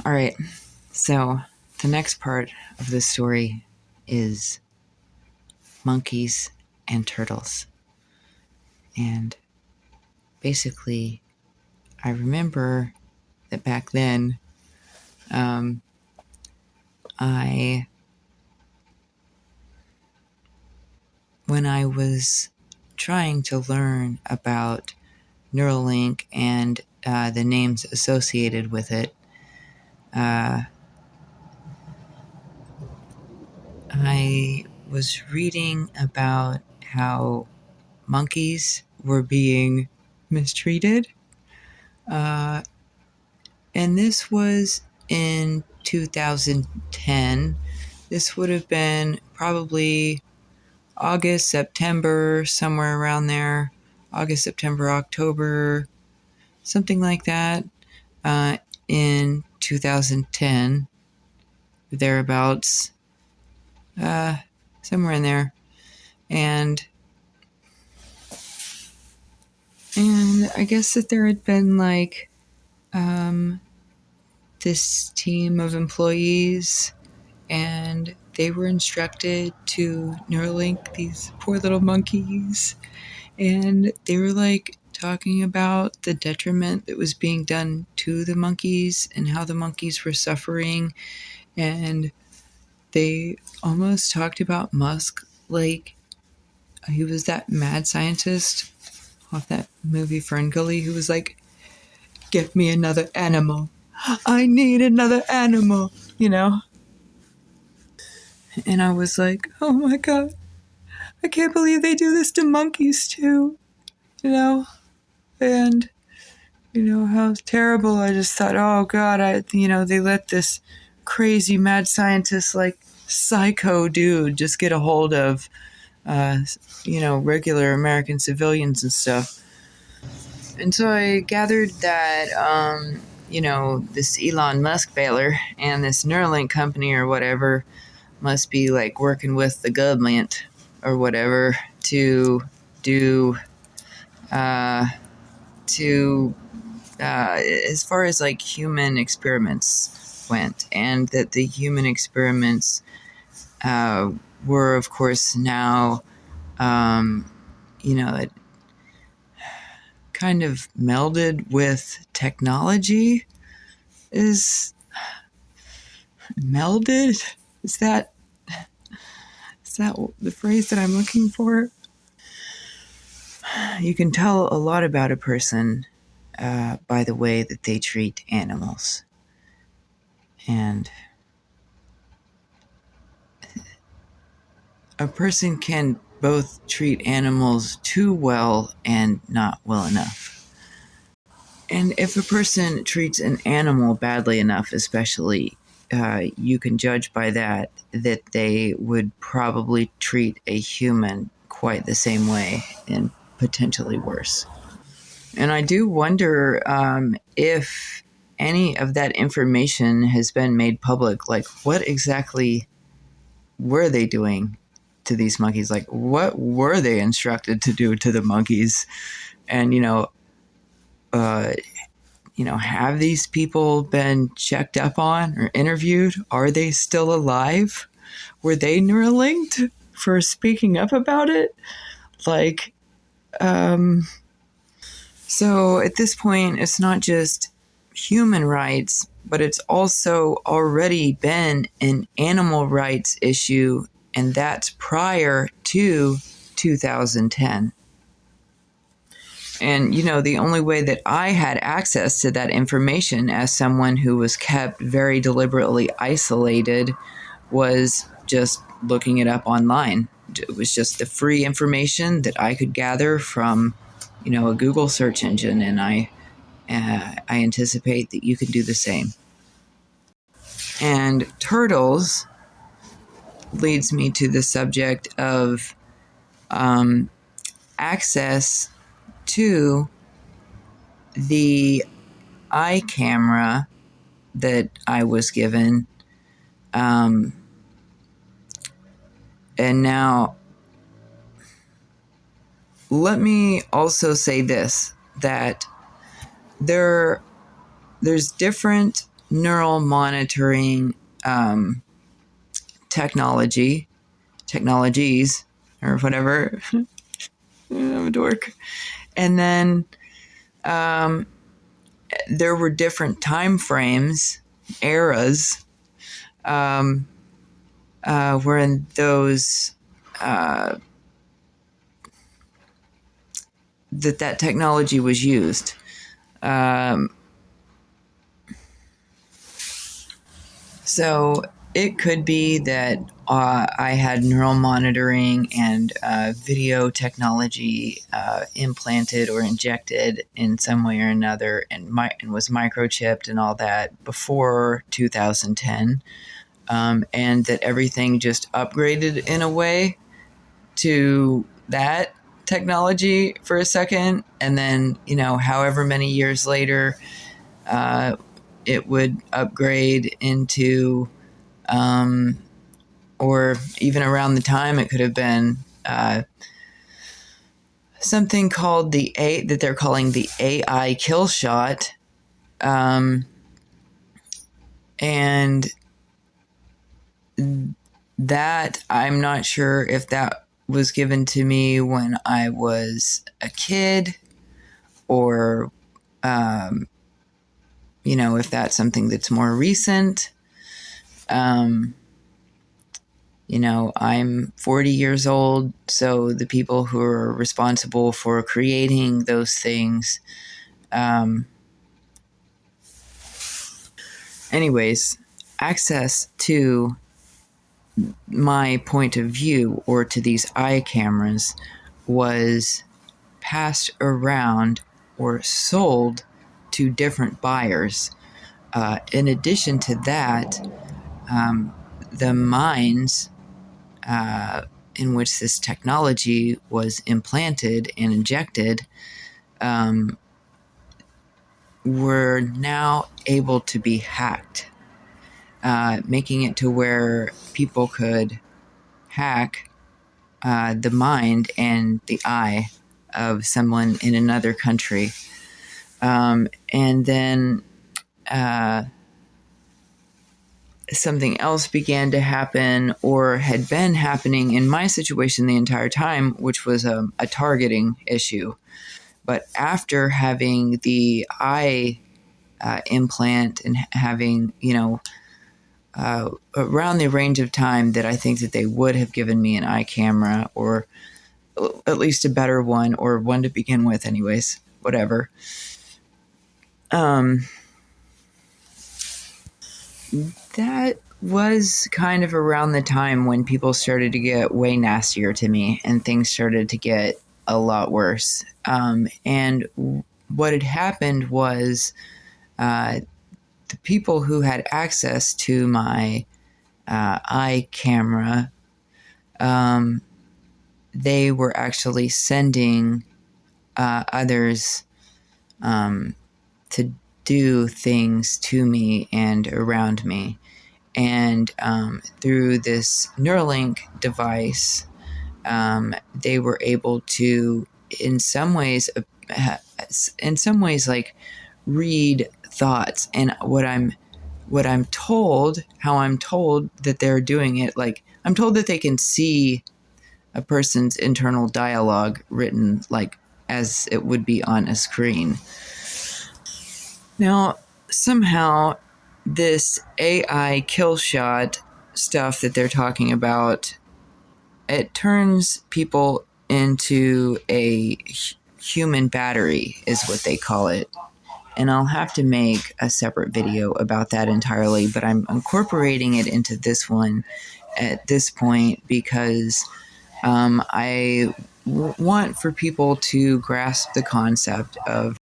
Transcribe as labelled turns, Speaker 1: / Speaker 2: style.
Speaker 1: All right. So the next part of the story is monkeys and turtles. And basically, I remember that back then, when I was trying to learn about Neuralink and the names associated with it, I was reading about how monkeys were being mistreated. And this was in 2010. This would have been probably August, September, somewhere around there. August, September, October, something like that. In 2010, thereabouts, somewhere in there. And I guess that there had been like this team of employees, and they were instructed to Neuralink these poor little monkeys. And they were like talking about the detriment that was being done to the monkeys and how the monkeys were suffering. And they almost talked about Musk like he was that mad scientist off that movie Ferngully who was like, "Get me another animal. I need another animal," you know? And I was like, oh my God, I can't believe they do this to monkeys too, you know? And, how terrible. I just thought, oh God, they let this crazy mad scientist, like psycho dude, just get a hold of, regular American civilians and stuff. And so I gathered that, this Elon Musk Baylor and this Neuralink company or whatever must be like working with the government or whatever to do, as far as like human experiments went, and that the human experiments were, of course, now, it kind of melded with technology. Is melded? Is that the phrase that I'm looking for? You can tell a lot about a person by the way that they treat animals. And a person can both treat animals too well and not well enough. And if a person treats an animal badly enough, especially, you can judge by that they would probably treat a human quite the same way and potentially worse. And I do wonder if any of that information has been made public. Like, what exactly were they doing to these monkeys? Like, what were they instructed to do to the monkeys? And, have these people been checked up on or interviewed? Are they still alive? Were they Neuralinked for speaking up about it? Like, so at this point, it's not just human rights, but it's also already been an animal rights issue, and that's prior to 2010. And, the only way that I had access to that information as someone who was kept very deliberately isolated was just looking it up online. It was just the free information that I could gather from, a Google search engine, and I anticipate that you can do the same. And turtles leads me to the subject of access to the eye camera that I was given. And now, let me also say this, that there's different neural monitoring technologies, or whatever. I'm a dork. And then there were different time frames, eras, wherein those that technology was used. So it could be that I had neural monitoring and video technology implanted or injected in some way or another, and was microchipped and all that before 2010, and that everything just upgraded in a way to that technology for a second, and then however many years later, it would upgrade into, or even around the time, it could have been something called that they're calling the AI kill shot, and that I'm not sure if that was given to me when I was a kid, or if that's something that's more recent. I'm 40 years old, so the people who are responsible for creating those things, anyways, access to my point of view, or to these eye cameras, was passed around or sold to different buyers. In addition to that, the minds in which this technology was implanted and injected were now able to be hacked, making it to where people could hack the mind and the eye of someone in another country. And then something else began to happen, or had been happening in my situation the entire time, which was a targeting issue. But after having the eye implant and having, around the range of time that I think that they would have given me an eye camera, or at least a better one, or one to begin with anyways, whatever. That was kind of around the time when people started to get way nastier to me, and things started to get a lot worse. And what had happened was the people who had access to my eye camera, they were actually sending others to do things to me and around me. And through this Neuralink device, they were able to, in some ways, like read thoughts. And what I'm told, how I'm told that they're doing it, like I'm told that they can see a person's internal dialogue written like as it would be on a screen. Now, somehow, this AI kill shot stuff that they're talking about, it turns people into a human battery, is what they call it. And I'll have to make a separate video about that entirely, but I'm incorporating it into this one at this point because I want for people to grasp the concept of